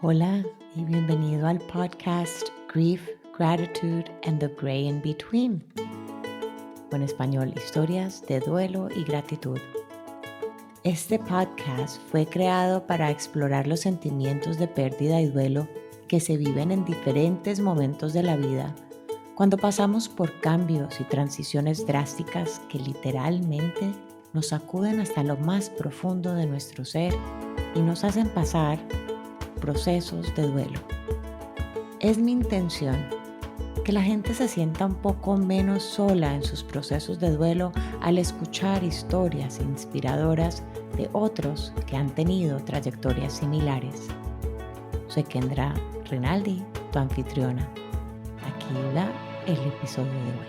Hola y bienvenido al podcast Grief, Gratitude and the Gray in Between. O en español, historias de duelo y gratitud. Este podcast fue creado para explorar los sentimientos de pérdida y duelo que se viven en diferentes momentos de la vida cuando pasamos por cambios y transiciones drásticas que literalmente nos sacuden hasta lo más profundo de nuestro ser y nos hacen pasar procesos de duelo. Es mi intención que la gente se sienta un poco menos sola en sus procesos de duelo al escuchar historias inspiradoras de otros que han tenido trayectorias similares. Soy Kendra Rinaldi, tu anfitriona. Aquí va el episodio de hoy.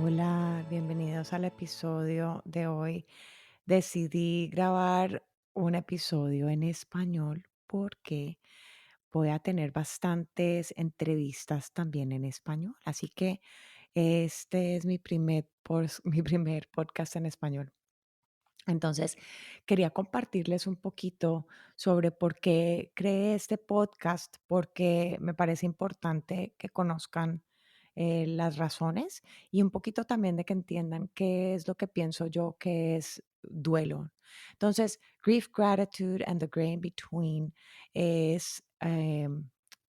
Hola, bienvenidos al episodio de hoy. Decidí grabar un episodio en español porque voy a tener bastantes entrevistas también en español. Así que este es mi primer podcast en español. Entonces, quería compartirles un poquito sobre por qué creé este podcast, porque me parece importante que conozcan las razones y un poquito también de que entiendan qué es lo que pienso yo que es duelo. Entonces, Grief, Gratitude and the Gray in Between es,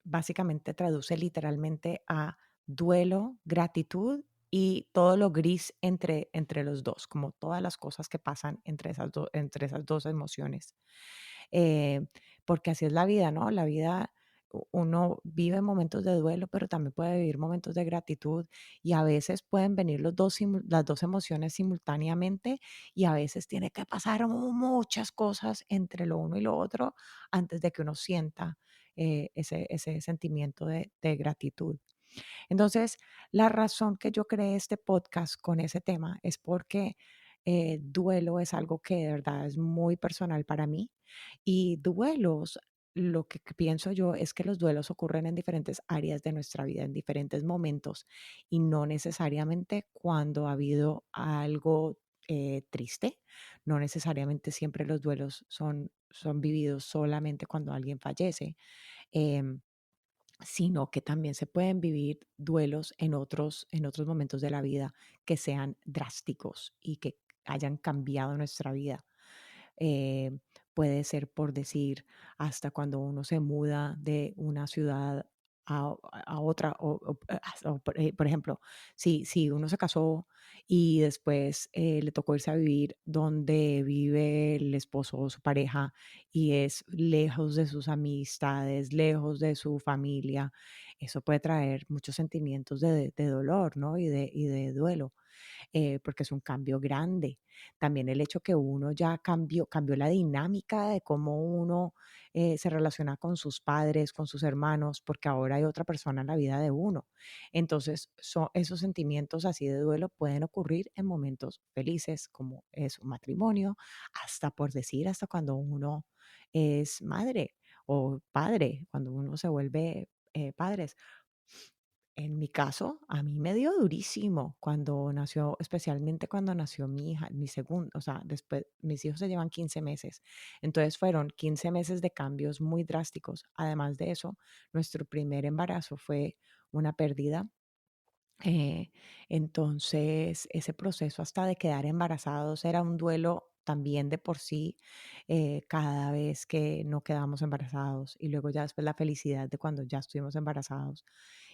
básicamente traduce literalmente a duelo, gratitud y todo lo gris entre los dos, como todas las cosas que pasan entre esas dos emociones. Eh, Porque así es la vida, ¿no? La vida, uno vive momentos de duelo, pero también puede vivir momentos de gratitud y a veces pueden venir las dos emociones simultáneamente y a veces tiene que pasar muchas cosas entre lo uno y lo otro antes de que uno sienta ese sentimiento de gratitud. Entonces, la razón que yo creé este podcast con ese tema es porque duelo es algo que de verdad es muy personal para mí y duelos, lo que pienso yo es que los duelos ocurren en diferentes áreas de nuestra vida, en diferentes momentos y no necesariamente cuando ha habido algo triste, no necesariamente siempre los duelos son vividos solamente cuando alguien fallece. em, Sino que también se pueden vivir duelos en otros momentos de la vida que sean drásticos y que hayan cambiado nuestra vida. Eh, Puede ser, por decir, hasta cuando uno se muda de una ciudad a otra, por ejemplo, si uno se casó y después le tocó irse a vivir donde vive el esposo o su pareja y es lejos de sus amistades, lejos de su familia, eso puede traer muchos sentimientos de dolor, ¿no? Y de duelo, porque es un cambio grande. También el hecho que uno ya cambió la dinámica de cómo uno se relaciona con sus padres, con sus hermanos, porque ahora hay otra persona en la vida de uno. Entonces, esos sentimientos así de duelo pueden ocurrir en momentos felices, como es un matrimonio, hasta por decir, hasta cuando uno es madre o padre, cuando uno se vuelve padres. En mi caso, a mí me dio durísimo cuando nació, especialmente cuando nació mi hija, mi segundo, o sea, después, mis hijos se llevan 15 meses. Entonces fueron 15 meses de cambios muy drásticos. Además de eso, nuestro primer embarazo fue una pérdida. eh, entonces, ese proceso hasta de quedar embarazados era un duelo también de por sí, cada vez que no quedamos embarazados y luego ya después la felicidad de cuando ya estuvimos embarazados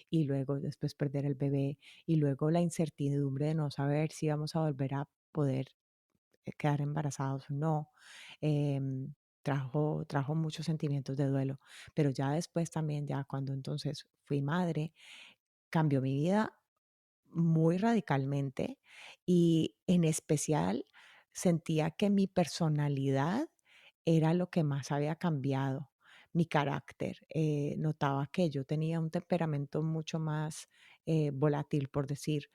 y luego después perder el bebé y luego la incertidumbre de no saber si vamos a volver a poder quedar embarazados o no. Trajo muchos sentimientos de duelo, pero ya después también, ya cuando entonces fui madre, cambió mi vida muy radicalmente y en especial sentía que mi personalidad era lo que más había cambiado, mi carácter. Notaba que yo tenía un temperamento mucho más volátil, por decir.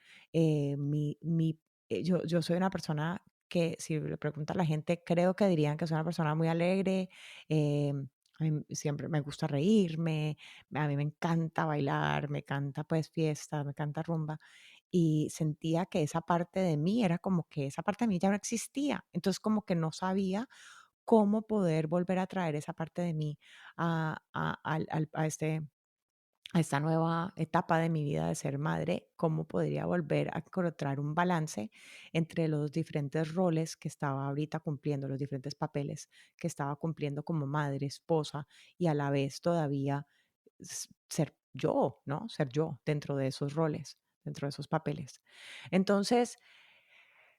Yo soy una persona que, si le pregunta a la gente, creo que dirían que soy una persona muy alegre. eh, a mí siempre me gusta reírme, a mí me encanta bailar, me encanta pues fiesta, me encanta rumba y sentía que esa parte de mí era como que esa parte de mí ya no existía. Entonces como que no sabía cómo poder volver a traer esa parte de mí a esta nueva etapa de mi vida de ser madre, cómo podría volver a encontrar un balance entre los diferentes roles que estaba ahorita cumpliendo, los diferentes papeles que estaba cumpliendo como madre, esposa y a la vez todavía ser yo, ¿no? Ser yo dentro de esos roles, dentro de esos papeles. Entonces,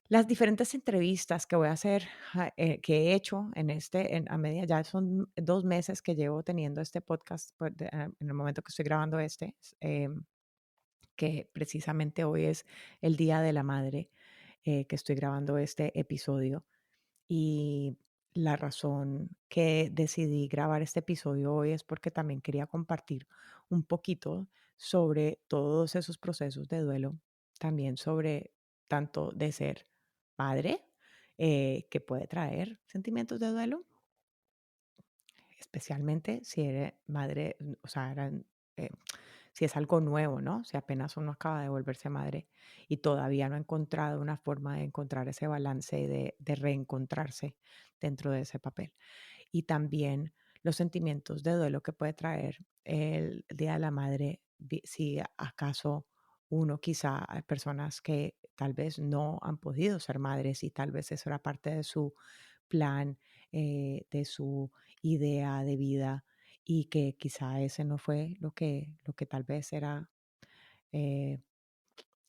las diferentes entrevistas que voy a hacer, que he hecho a medida, ya son 2 meses que llevo teniendo este podcast, pues, en el momento que estoy grabando que precisamente hoy es el Día de la Madre, que estoy grabando este episodio. Y la razón que decidí grabar este episodio hoy es porque también quería compartir un poquito sobre todos esos procesos de duelo, también sobre tanto de ser padre, que puede traer sentimientos de duelo, especialmente si eres madre, o sea, eh, si es algo nuevo, ¿no? Si apenas uno acaba de volverse madre y todavía no ha encontrado una forma de encontrar ese balance y de reencontrarse dentro de ese papel. Y también los sentimientos de duelo que puede traer el Día de la Madre, si acaso uno quizá hay personas que tal vez no han podido ser madres y tal vez eso era parte de su plan, de su idea de vida y que quizá ese no fue lo que tal vez eh,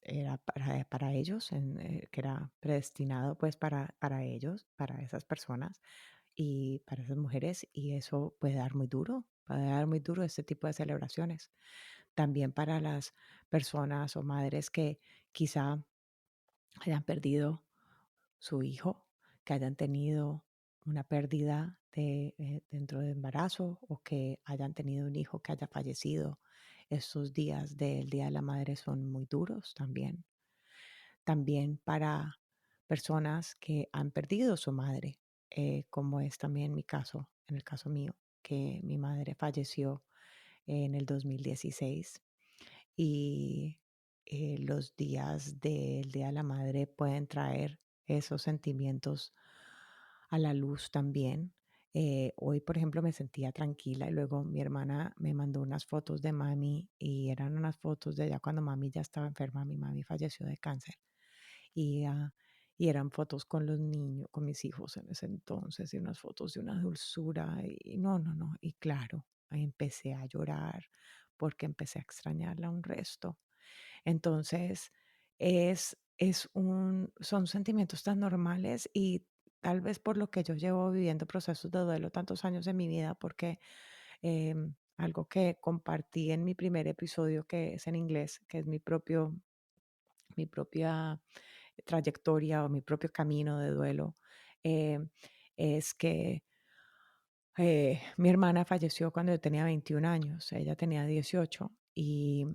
era para ellos, que era predestinado pues para ellos, para esas personas y para esas mujeres, y eso puede dar muy duro este tipo de celebraciones. También para las personas o madres que quizá hayan perdido su hijo, que hayan tenido una pérdida dentro del embarazo o que hayan tenido un hijo que haya fallecido. Estos días del Día de la Madre son muy duros también. También para personas que han perdido su madre, como es también mi caso, en el caso mío, que mi madre falleció en el 2016 y los días del Día de la Madre pueden traer esos sentimientos a la luz también. Hoy, por ejemplo, me sentía tranquila y luego mi hermana me mandó unas fotos de mami y eran unas fotos de ya cuando mami ya estaba enferma. Mi mami falleció de cáncer y, y eran fotos con los niños, con mis hijos en ese entonces y unas fotos de una dulzura y no, no, no. Y claro, ahí empecé a llorar porque empecé a extrañarla un resto. Entonces, son sentimientos tan normales y tal vez por lo que yo llevo viviendo procesos de duelo tantos años de mi vida, porque algo que compartí en mi primer episodio, que es en inglés, que es mi propia trayectoria o mi propio camino de duelo, eh, es que mi hermana falleció cuando yo tenía 21 años, ella tenía 18 y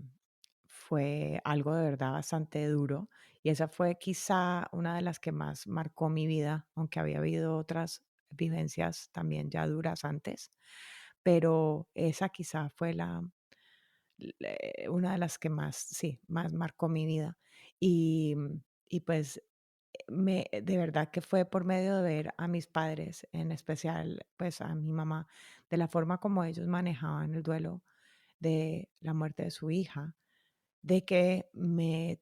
fue algo de verdad bastante duro y esa fue quizá una de las que más marcó mi vida, aunque había habido otras vivencias también ya duras antes, pero esa quizá fue una de las que más, sí, más marcó mi vida. Y, y pues de verdad que fue por medio de ver a mis padres, en especial pues a mi mamá, de la forma como ellos manejaban el duelo de la muerte de su hija, de que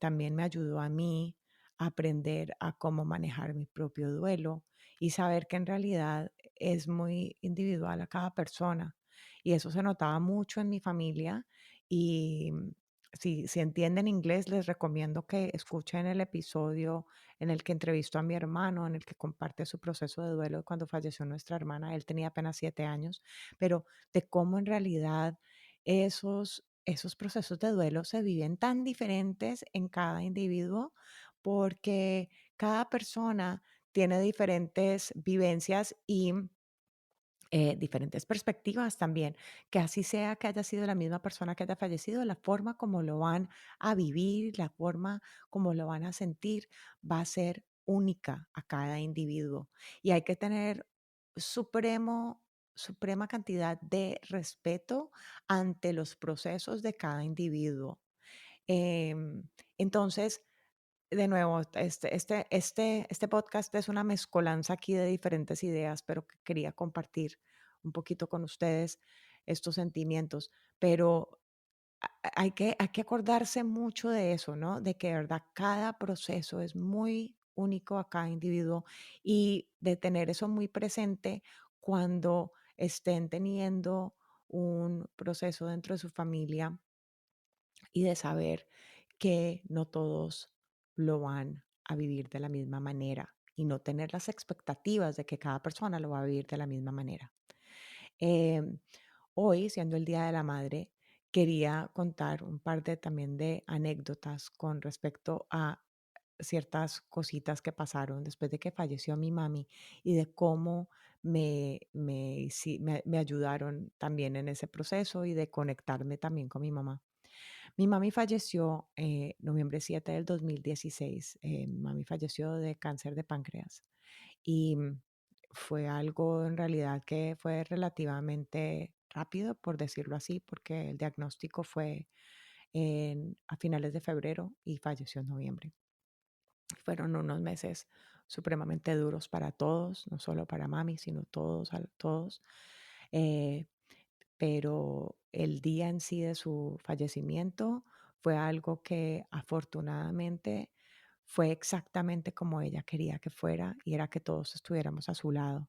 también me ayudó a mí a aprender a cómo manejar mi propio duelo y saber que en realidad es muy individual a cada persona. Y eso se notaba mucho en mi familia y si entienden inglés, les recomiendo que escuchen el episodio en el que entrevisto a mi hermano, en el que comparte su proceso de duelo cuando falleció nuestra hermana. Él tenía apenas 7 años, pero de cómo en realidad esos procesos de duelo se viven tan diferentes en cada individuo porque cada persona tiene diferentes vivencias y diferentes perspectivas también, que así sea que haya sido la misma persona que haya fallecido, la forma como lo van a vivir, la forma como lo van a sentir, va a ser única a cada individuo. Y hay que tener suprema cantidad de respeto ante los procesos de cada individuo. Entonces, de nuevo, este podcast es una mezcolanza aquí de diferentes ideas, pero que quería compartir un poquito con ustedes estos sentimientos. Pero hay que acordarse mucho de eso, ¿no? De que, de verdad, cada proceso es muy único a cada individuo y de tener eso muy presente cuando estén teniendo un proceso dentro de su familia y de saber que no todos lo van a vivir de la misma manera y no tener las expectativas de que cada persona lo va a vivir de la misma manera. Em, Hoy, siendo el Día de la Madre, quería contar un par de también de anécdotas con respecto a ciertas cositas que pasaron después de que falleció mi mami y de cómo me ayudaron también en ese proceso y de conectarme también con mi mamá. Mi mami falleció noviembre 7 del 2016. Mi mami falleció de cáncer de páncreas y fue algo en realidad que fue relativamente rápido, por decirlo así, porque el diagnóstico fue a finales de febrero y falleció en noviembre. Fueron unos meses supremamente duros para todos, no solo para mami, sino todos, todos. Eh, pero el día en sí de su fallecimiento fue algo que afortunadamente fue exactamente como ella quería que fuera y era que todos estuviéramos a su lado.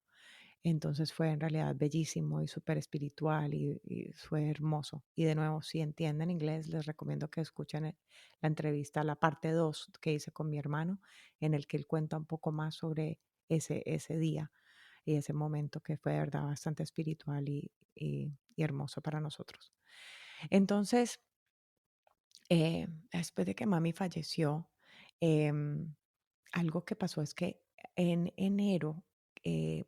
Entonces fue en realidad bellísimo y súper espiritual y fue hermoso. Y de nuevo, si entienden inglés, les recomiendo que escuchen la entrevista, la parte 2 que hice con mi hermano, en el que él cuenta un poco más sobre ese día y ese momento que fue de verdad bastante espiritual y hermoso para nosotros. Entonces, después de que mami falleció, em, algo que pasó es que en enero, eh,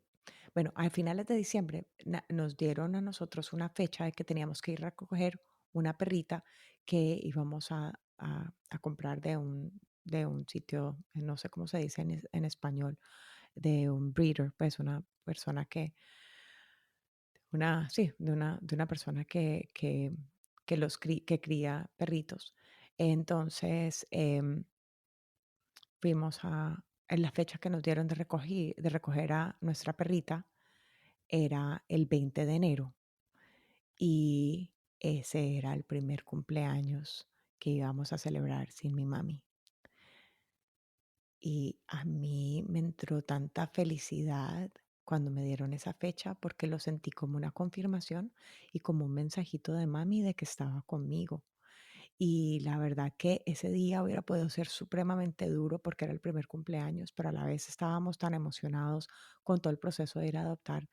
bueno, a finales de diciembre nos dieron a nosotros una fecha de que teníamos que ir a recoger una perrita que íbamos a comprar de un sitio, no sé cómo se dice en español, de un breeder, pues una persona sí, de una persona que cría perritos. Entonces, fuimos en la fecha que nos dieron de recoger a nuestra perrita era el 20 de enero y ese era el primer cumpleaños que íbamos a celebrar sin mi mami. Y a mí me entró tanta felicidad cuando me dieron esa fecha porque lo sentí como una confirmación y como un mensajito de mami de que estaba conmigo. Y la verdad que ese día hubiera podido ser supremamente duro porque era el primer cumpleaños, pero a la vez estábamos tan emocionados con todo el proceso de ir a adoptar,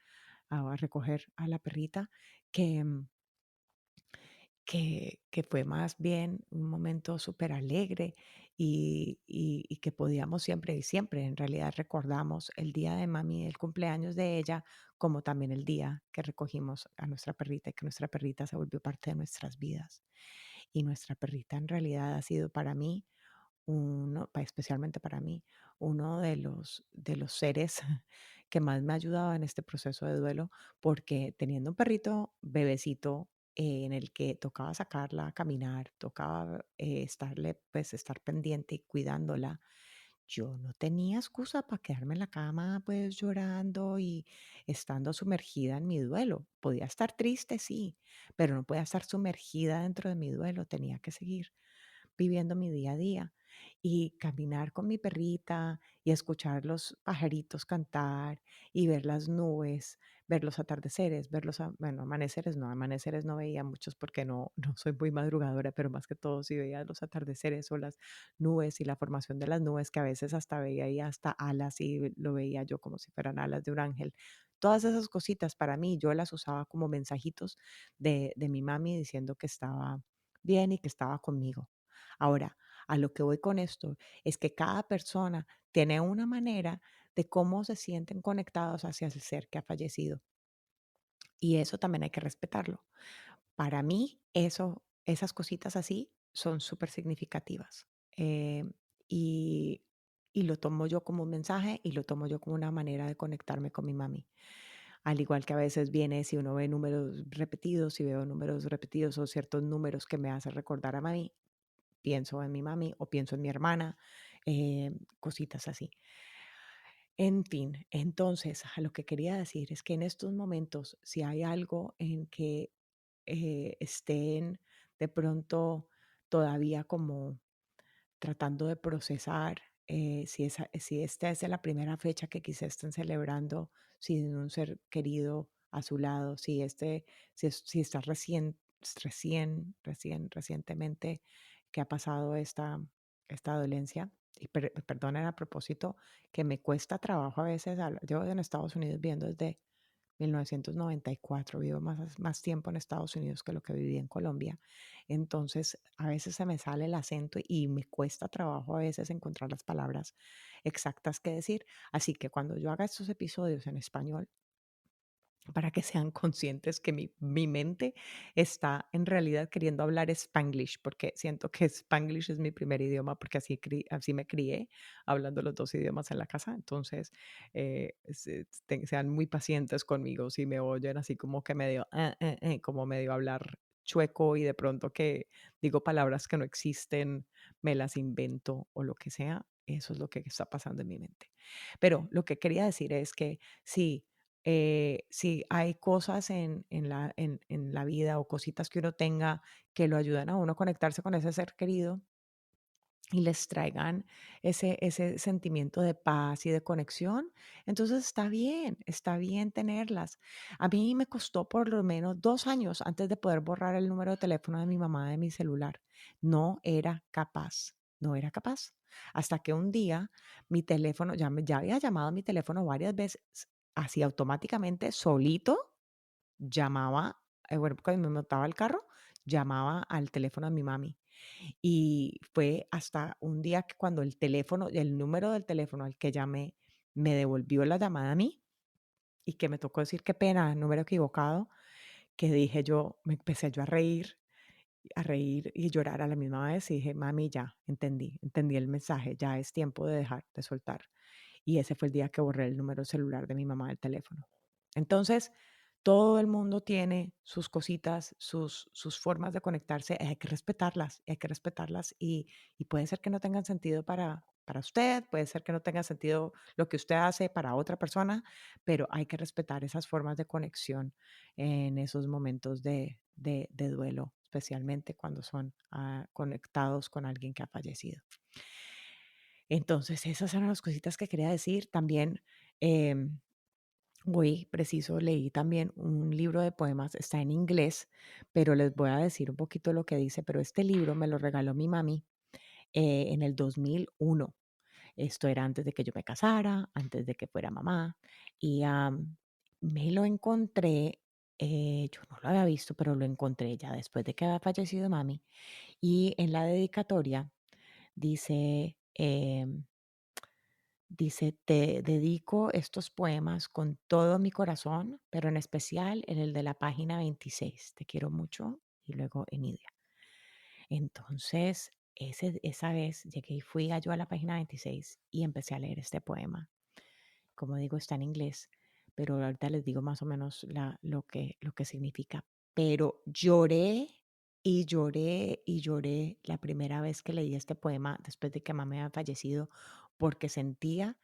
a recoger a la perrita, que, que fue más bien un momento súper alegre y que podíamos siempre y siempre, en realidad recordamos el día de mami, el cumpleaños de ella, como también el día que recogimos a nuestra perrita y que nuestra perrita se volvió parte de nuestras vidas. Y nuestra perrita en realidad ha sido para mí especialmente para mí, uno de los seres que más me ha ayudado en este proceso de duelo, porque teniendo un perrito bebecito en el que tocaba sacarla a caminar, tocaba pues estar pendiente y cuidándola, yo no tenía excusa para quedarme en la cama pues llorando y estando sumergida en mi duelo. Podía estar triste, sí, pero no podía estar sumergida dentro de mi duelo, tenía que seguir viviendo mi día a día y caminar con mi perrita y escuchar los pajaritos cantar y ver las nubes, ver los atardeceres, bueno, amaneceres no veía muchos porque no soy muy madrugadora, pero más que todo sí veía los atardeceres o las nubes y la formación de las nubes que a veces hasta veía ahí hasta alas y lo veía yo como si fueran alas de un ángel. Todas esas cositas para mí yo las usaba como mensajitos de mi mami diciendo que estaba bien y que estaba conmigo. Ahora, a lo que voy con esto es que cada persona tiene una manera de cómo se sienten conectados hacia el ser que ha fallecido y eso también hay que respetarlo. Para mí, esas cositas así son súper significativas y, y lo tomo yo como un mensaje y lo tomo yo como una manera de conectarme con mi mami. Al igual que a veces viene si uno ve números repetidos, si veo números repetidos o ciertos números que me hacen recordar a mami, pienso en mi mami o pienso en mi hermana cositas así. En fin, entonces, a lo que quería decir es que en estos momentos, si hay algo en que estén de pronto todavía como tratando de procesar, si esta es la primera fecha que quizás estén celebrando sin un ser querido a su lado, si está recientemente que ha pasado esta dolencia. Y perdonen a propósito que me cuesta trabajo a veces, yo en Estados Unidos viviendo desde 1994, vivo más tiempo en Estados Unidos que lo que viví en Colombia. Entonces, a veces se me sale el acento y me cuesta trabajo a veces encontrar las palabras exactas que decir. Así que cuando yo haga estos episodios en español, para que sean conscientes que mi mente está en realidad queriendo hablar Spanglish, porque siento que Spanglish es mi primer idioma, porque así me crié, hablando los dos idiomas en la casa. Entonces, sean muy pacientes conmigo si me oyen así como que medio, como medio hablar chueco y de pronto que digo palabras que no existen, me las invento o lo que sea. Eso es lo que está pasando en mi mente. Pero lo que quería decir es que sí, si hay cosas en la vida o cositas que uno tenga que lo ayudan a uno a conectarse con ese ser querido y les traigan ese sentimiento de paz y de conexión, entonces está bien tenerlas. A mí me costó por lo menos 2 años antes de poder borrar el número de teléfono de mi mamá de mi celular. No era capaz, no era capaz. Hasta que un día mi teléfono, ya había llamado a mi teléfono varias veces, así automáticamente, solito, llamaba, bueno, cuando me montaba el carro, llamaba al teléfono de mi mami. Y fue hasta un día que cuando el número del teléfono al que llamé me devolvió la llamada a mí y que me tocó decir qué pena, número equivocado, que dije yo, me empecé yo a reír y llorar a la misma vez y dije, mami, ya, entendí el mensaje, ya es tiempo de dejar, de soltar. Y ese fue el día que borré el número celular de mi mamá del teléfono. Entonces, todo el mundo tiene sus cositas, sus formas de conectarse, hay que respetarlas y puede ser que no tengan sentido para usted, puede ser que no tenga sentido lo que usted hace para otra persona, pero hay que respetar esas formas de conexión en esos momentos de duelo, especialmente cuando son conectados con alguien que ha fallecido. Entonces, esas eran las cositas que quería decir. También, em, hoy preciso leí también un libro de poemas, está en inglés, pero les voy a decir un poquito lo que dice, pero este libro me lo regaló mi mami en el 2001. Esto era antes de que yo me casara, antes de que fuera mamá, y me lo encontré, yo no lo había visto, pero lo encontré ya después de que había fallecido mami, y en la dedicatoria dice... Dice, te dedico estos poemas con todo mi corazón, pero en especial en el de la página 26. Te quiero mucho y luego Enidia. Entonces, esa vez llegué y fui yo a la página 26 y empecé a leer este poema. Como digo, está en inglés, pero ahorita les digo más o menos lo que significa. Pero lloré y lloré y lloré la primera vez que leí este poema después de que mamá había fallecido, porque sentía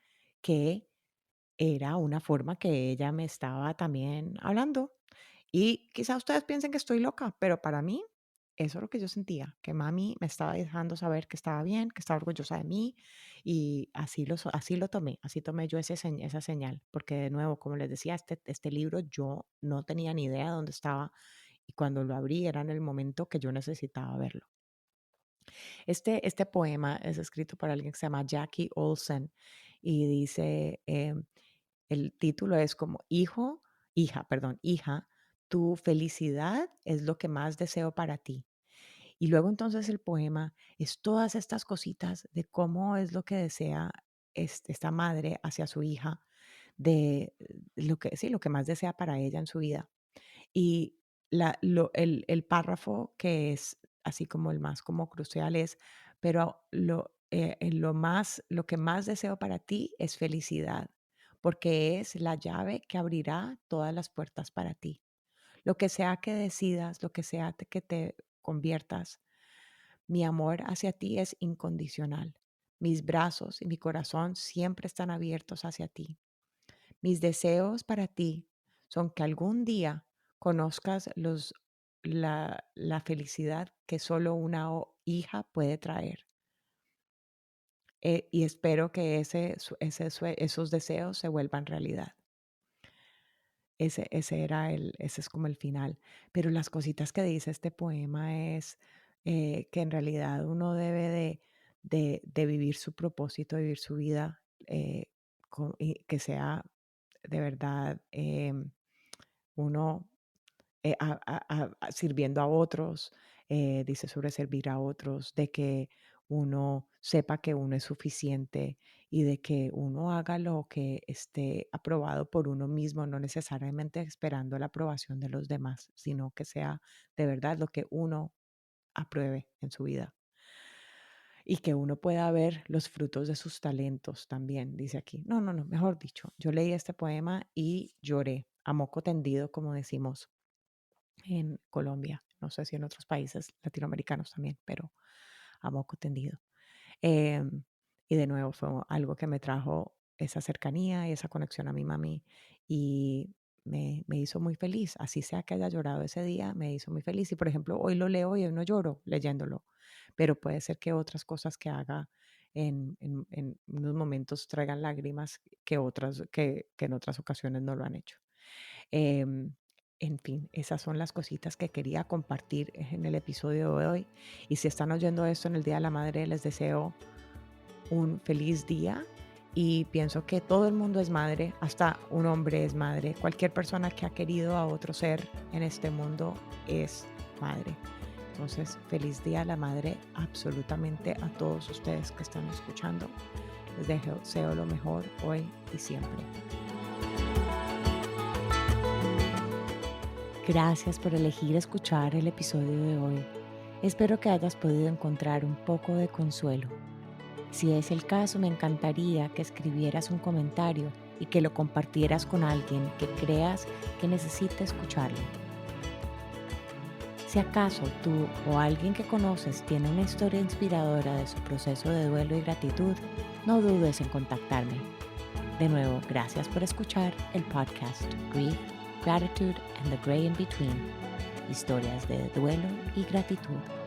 que era una forma que ella me estaba también hablando. Y quizá ustedes piensen que estoy loca, pero para mí eso es lo que yo sentía, que mami me estaba dejando saber que estaba bien, que estaba orgullosa de mí y así lo tomé, así tomé yo esa señal, porque de nuevo, como les decía, este libro yo no tenía ni idea de dónde estaba y cuando lo abrí era en el momento que yo necesitaba verlo. Este poema es escrito por alguien que se llama Jackie Olsen y dice, el título es como hija, tu felicidad es lo que más deseo para ti. Y luego entonces el poema es todas estas cositas de cómo es lo que desea esta madre hacia su hija, de lo que sí, lo que más desea para ella en su vida. Y el párrafo que es así como el más como crucial es, pero lo que más deseo para ti es felicidad, porque es la llave que abrirá todas las puertas para ti. Lo que sea que decidas, lo que sea que te conviertas, mi amor hacia ti es incondicional. Mis brazos y mi corazón siempre están abiertos hacia ti. Mis deseos para ti son que algún día conozcas la felicidad que solo una hija puede traer. Y espero que esos deseos se vuelvan realidad. Ese es como el final. Pero las cositas que dice este poema es que en realidad uno debe de vivir su propósito, vivir su vida, y que sea de verdad uno sirviendo a otros, dice sobre servir a otros, de que uno sepa que uno es suficiente y de que uno haga lo que esté aprobado por uno mismo, no necesariamente esperando la aprobación de los demás, sino que sea de verdad lo que uno apruebe en su vida. Y que uno pueda ver los frutos de sus talentos también, dice aquí. No, no, no, mejor dicho, yo leí este poema y lloré a moco tendido, como decimos en Colombia, no sé si en otros países latinoamericanos también, pero a moco tendido. Em, y de nuevo fue algo que me trajo esa cercanía y esa conexión a mi mami y me hizo muy feliz. Así sea que haya llorado ese día, me hizo muy feliz. Y por ejemplo, hoy lo leo y hoy no lloro leyéndolo, pero puede ser que otras cosas que haga en unos momentos traigan lágrimas que en otras ocasiones no lo han hecho. Em, en fin, esas son las cositas que quería compartir en el episodio de hoy. Y si están oyendo esto en el Día de la Madre, les deseo un feliz día. Y pienso que todo el mundo es madre, hasta un hombre es madre. Cualquier persona que ha querido a otro ser en este mundo es madre. Entonces, feliz Día a la Madre absolutamente a todos ustedes que están escuchando. Les deseo lo mejor hoy y siempre. Gracias por elegir escuchar el episodio de hoy. Espero que hayas podido encontrar un poco de consuelo. Si es el caso, me encantaría que escribieras un comentario y que lo compartieras con alguien que creas que necesite escucharlo. Si acaso tú o alguien que conoces tiene una historia inspiradora de su proceso de duelo y gratitud, no dudes en contactarme. De nuevo, gracias por escuchar el podcast Grief, Gratitude and the Gray in Between, historias de duelo y gratitud.